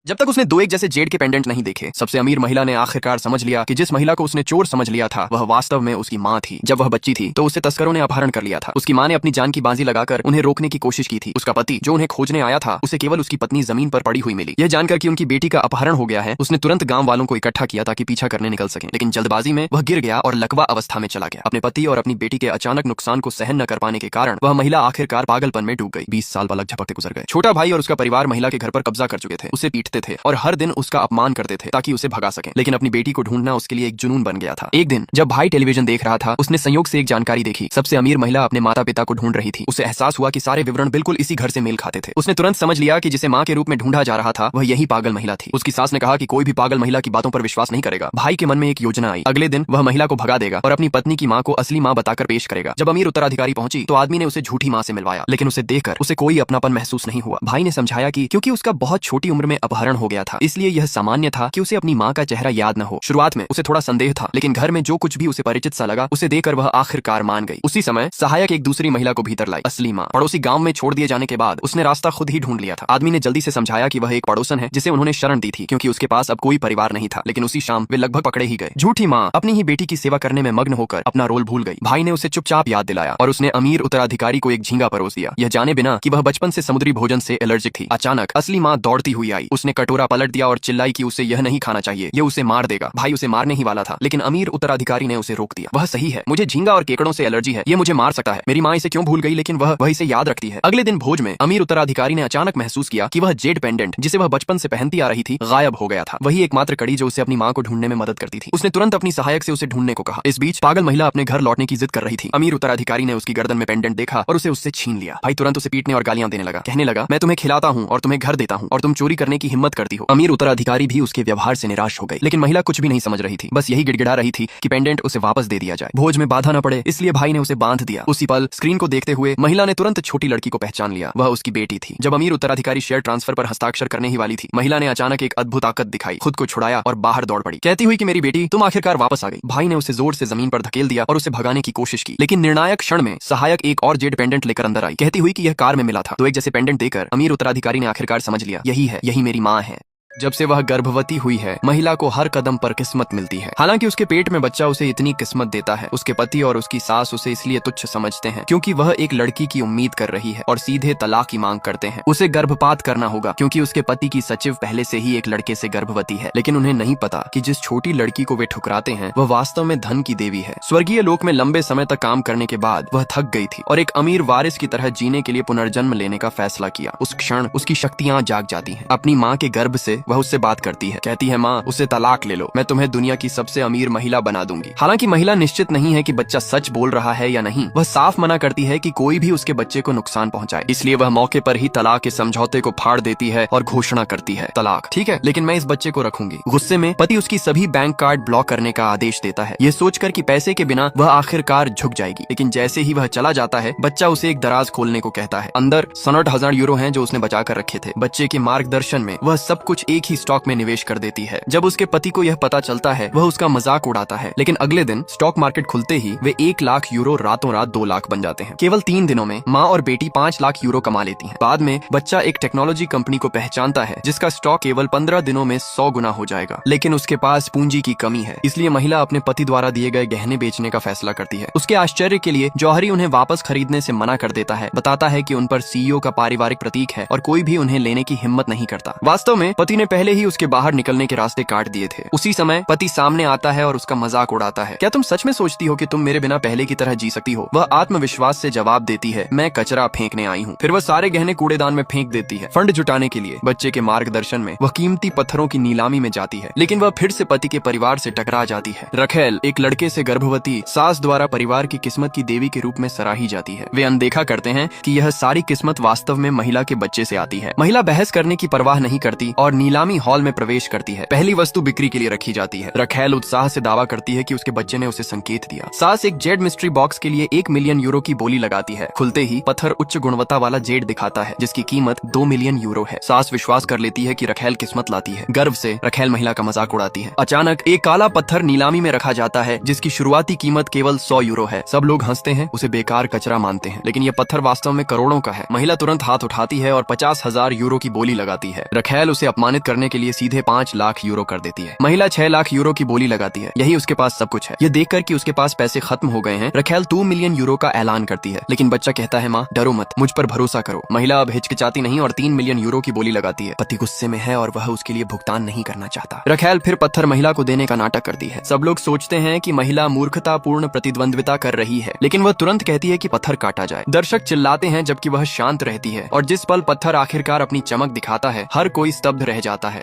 जब तक उसने दो एक जैसे जेड के पेंडेंट नहीं देखे, सबसे अमीर महिला ने आखिरकार समझ लिया कि जिस महिला को उसने चोर समझ लिया था वह वास्तव में उसकी माँ थी। जब वह बच्ची थी तो उसे तस्करों ने अपहरण कर लिया था। उसकी माँ ने अपनी जान की बाजी लगाकर उन्हें रोकने की कोशिश की थी। उसका पति जो उन्हें खोजने आया था उसे केवल उसकी पत्नी जमीन पर पड़ी हुई मिली। यह जानकर कि उनकी बेटी का अपहरण हो गया है, उसने तुरंत गांव वालों को इकट्ठा किया ताकि पीछा करने निकल सके, लेकिन जल्दबाजी में वह गिर गया और लकवा अवस्था में चला गया। अपने पति और अपनी बेटी के अचानक नुकसान को सहन न कर पाने के कारण वह महिला आखिरकार पागलपन में डूब गई। 20 साल पलक झपकते गुजर गए। छोटा भाई और उसका परिवार महिला के घर पर कब्जा कर चुके थे, उसे पीटते थे और हर दिन उसका अपमान करते थे ताकि उसे भगा सकें, लेकिन अपनी बेटी को ढूंढना उसके लिए एक जुनून बन गया था। एक दिन जब भाई टेलीविजन देख रहा था, उसने संयोग से एक जानकारी देखी। सबसे अमीर महिला अपने माता पिता को ढूंढ रही थी। उसे एहसास हुआ कि सारे विवरण बिल्कुल इसी घर से मेल खाते थे। उसने तुरंत समझ लिया कि जिसे माँ के रूप में ढूंढा जा रहा था वह यही पागल महिला थी। उसकी सास ने कहा कि कोई भी पागल महिला की बातों पर विश्वास नहीं करेगा। भाई के मन में एक योजना आई। अगले दिन वह महिला को भगा देगा और अपनी पत्नी की माँ को असली माँ बताकर पेश करेगा। जब अमीर उत्तराधिकारी पहुंची तो आदमी ने उसे झूठी माँ से मिलवाया, लेकिन उसे देखकर उसे कोई अपनापन महसूस नहीं हुआ। भाई ने समझाया कि क्योंकि उसका बहुत छोटी उम्र में अपहरण हो गया था, इसलिए यह सामान्य था कि उसे अपनी माँ का चेहरा याद न हो। शुरुआत में उसे थोड़ा संदेह था, लेकिन घर में जो कुछ भी उसे परिचित सा लगा उसे देखकर वह आखिरकार मान गई। उसी समय सहायक एक दूसरी महिला को भीतर लाई, असली माँ। पड़ोसी गांव में छोड़ दिए जाने के बाद उसने रास्ता खुद ही ढूंढ लिया था। आदमी ने जल्दी से समझाया कि वह एक पड़ोसन है जिसे उन्होंने शरण दी थी, क्योंकि उसके पास अब कोई परिवार नहीं था। लेकिन उसी शाम वे लगभग पकड़े ही गए। झूठी माँ अपनी ही बेटी की सेवा करने में मग्न होकर अपना रोल भूल गई। भाई ने उसे चुपचाप याद दिलाया और उसने अमीर उत्तराधिकारी को एक झींगा परोस दिया, यह जाने बिना कि वह बचपन से समुद्री भोजन से एलर्जिक थी। अचानक असली माँ दौड़ती हुई आई। उसने कटोरा पलट दिया और चिल्लाई कि उसे यह नहीं खाना चाहिए, यह उसे मार देगा। भाई उसे मारने ही वाला था, लेकिन अमीर उत्तराधिकारी ने उसे रोक दिया। वह सही है, मुझे झींगा और केकड़ों से एलर्जी है, यह मुझे मार सकता है। मेरी माँ इसे क्यों भूल गई, लेकिन वह इसे याद रखती है। अगले दिन भोज में अमीर उत्तराधिकारी ने अचानक महसूस किया कि वह जेड पेंडेंट जिसे वह बचपन से पहनती आ रही थी गायब हो गया था। वही एकमात्र कड़ी जो उसे अपनी माँ को ढूंढने में मदद करती थी। उसने तुरंत अपनी सहायक से उसे ढूंढने को कहा। इस बीच पागल महिला अपने घर लौटने की जिद कर रही थी। अमीर उत्तराधिकारी ने उसकी गर्दन में पेंडेंट देखा और उसे उससे छीन लिया। भाई तुरंत उसे पीटने और गालियां देने लगा, कहने लगा, मैं तुम्हें खिलाता हूँ और तुम्हें घर देता हूँ और तुम चोरी करने की हिम्मत करती हो। अमीर उत्तराधिकारी भी उसके व्यवहार से निराश हो गई, लेकिन महिला कुछ भी नहीं समझ रही थी। बस यही गिड़गिड़ा रही थी कि पेंडेंट उसे वापस दे दिया जाए, भोज में बाधा न पड़े, इसलिए भाई ने उसे बांध दिया। उसी पल स्क्रीन को देखते हुए महिला ने तुरंत छोटी लड़की को पहचान लिया। वह उसकी बेटी थी। जब अमीर उत्तराधिकारी शेयर ट्रांसफर पर हस्ताक्षर करने ही वाली थी, महिला ने अचानक एक अद्भुत ताकत दिखाई, खुद को छुड़ाया और बाहर दौड़ पड़ी, कहती हुई कि मेरी बेटी तुम आखिरकार वापस आ गई। भाई ने उसे जोर से जमीन पर धकेल दिया और उसे भगाने की कोशिश की, लेकिन निर्णायक क्षण में सहायक एक और जेड पेंडेंट लेकर अंदर आई, कहती हुई कि यह कार में मिला था। तो एक जैसे पेंडेंट देकर अमीर उत्तराधिकारी ने आखिरकार समझ लिया, यही है, यही मेरी माँ है। जब से वह गर्भवती हुई है, महिला को हर कदम पर किस्मत मिलती है। हालांकि उसके पेट में बच्चा उसे इतनी किस्मत देता है, उसके पति और उसकी सास उसे इसलिए तुच्छ समझते हैं क्योंकि वह एक लड़की की उम्मीद कर रही है और सीधे तलाक की मांग करते हैं। उसे गर्भपात करना होगा क्योंकि उसके पति की सचिव पहले से ही एक लड़के से गर्भवती है, लेकिन उन्हें नहीं पता कि जिस छोटी लड़की को वे ठुकराते हैं वह वास्तव में धन की देवी है। स्वर्गीय लोक में लंबे समय तक काम करने के बाद वह थक गई थी और एक अमीर वारिस की तरह जीने के लिए पुनर्जन्म लेने का फैसला किया। उस क्षण उसकी शक्तियां जाग जाती हैं। अपनी माँ के गर्भ से वह उससे बात करती है, कहती है, माँ उसे तलाक ले लो, मैं तुम्हें दुनिया की सबसे अमीर महिला बना दूंगी। हालांकि महिला निश्चित नहीं है कि बच्चा सच बोल रहा है या नहीं। वह साफ मना करती है कि कोई भी उसके बच्चे को नुकसान पहुंचाए, इसलिए वह मौके पर ही तलाक के समझौते को फाड़ देती है और घोषणा करती है, तलाक ठीक है, लेकिन मैं इस बच्चे को रखूंगी। गुस्से में पति उसकी सभी बैंक कार्ड ब्लॉक करने का आदेश देता है, ये सोचकर कि पैसे के बिना वह आखिरकार झुक जाएगी। लेकिन जैसे ही वह चला जाता है, बच्चा उसे एक दराज खोलने को कहता है। अंदर 67,000 यूरो हैं जो उसने बचा कर रखे थे। बच्चे के मार्गदर्शन में वह सब कुछ एक ही स्टॉक में निवेश कर देती है। जब उसके पति को यह पता चलता है, वह उसका मजाक उड़ाता है, लेकिन अगले दिन स्टॉक मार्केट खुलते ही वे 1 लाख यूरो रातों रात 2 लाख बन जाते हैं। केवल 3 दिनों में माँ और बेटी 5 लाख यूरो कमा लेती हैं। बाद में बच्चा एक टेक्नोलॉजी कंपनी को पहचानता है जिसका स्टॉक केवल 15 दिनों में 100 गुना हो जाएगा, लेकिन उसके पास पूंजी की कमी है, इसलिए महिला अपने पति द्वारा दिए गए गहने बेचने का फैसला करती है। उसके आश्चर्य के लिए जौहरी उन्हें वापस खरीदने से मना कर देता है, बताता है कि उन पर सीईओ का पारिवारिक प्रतीक है और कोई भी उन्हें लेने की हिम्मत नहीं करता। वास्तव में पति ने पहले ही उसके बाहर निकलने के रास्ते काट दिए थे। उसी समय पति सामने आता है और उसका मजाक उड़ाता है, क्या तुम सच में सोचती हो कि तुम मेरे बिना पहले की तरह जी सकती हो? वह आत्मविश्वास से जवाब देती है, मैं कचरा फेंकने आई हूँ। फिर वह सारे गहने कूड़ेदान में फेंक देती है। फंड जुटाने के लिए बच्चे के मार्गदर्शन में वह कीमती पत्थरों की नीलामी में जाती है, लेकिन वह फिर से पति के परिवार से टकरा जाती है। रखेल एक लड़के से गर्भवती सास द्वारा परिवार की किस्मत की देवी के रूप में सराही जाती है। वे अनदेखा करते हैं कि यह सारी किस्मत वास्तव में महिला के बच्चे से आती है। महिला बहस करने की परवाह नहीं करती और नीलामी हॉल में प्रवेश करती है। पहली वस्तु बिक्री के लिए रखी जाती है। रखेल उत्साह से दावा करती है कि उसके बच्चे ने उसे संकेत दिया। सास एक जेड मिस्ट्री बॉक्स के लिए 1 मिलियन यूरो की बोली लगाती है। खुलते ही पत्थर उच्च गुणवत्ता वाला जेड दिखाता है जिसकी कीमत 2 मिलियन यूरो है। सास विश्वास कर लेती है कि रखेल किस्मत लाती है। गर्व से रखेल महिला का मजाक उड़ाती है। अचानक एक काला पत्थर नीलामी में रखा जाता है जिसकी शुरुआती कीमत केवल 100 यूरो है। सब लोग हंसते हैं, उसे बेकार कचरा मानते हैं, लेकिन यह पत्थर वास्तव में करोड़ों का है। महिला तुरंत हाथ उठाती है और 50,000 यूरो की बोली लगाती है। रखेल उसे अपमानित मेहनत करने के लिए सीधे 5 लाख यूरो कर देती है। महिला 6 लाख यूरो की बोली लगाती है, यही उसके पास सब कुछ है। ये देखकर कि उसके पास पैसे खत्म हो गए हैं, रखेल 2 मिलियन यूरो का ऐलान करती है, लेकिन बच्चा कहता है माँ डरो मत, मुझ पर भरोसा करो। महिला अब हिचकिचाती नहीं और 3 मिलियन यूरो की बोली लगाती है। पति गुस्से में है और वह उसके लिए भुगतान नहीं करना चाहता। रखेल फिर पत्थर महिला को देने का नाटक करती है। सब लोग सोचते हैं कि महिला मूर्खतापूर्ण प्रतिद्वंद्विता कर रही है, लेकिन वह तुरंत कहती है कि पत्थर काटा जाए। दर्शक चिल्लाते हैं जबकि वह शांत रहती है, और जिस पल पत्थर आखिरकार अपनी चमक दिखाता है, हर कोई स्तब्ध रह जाता है।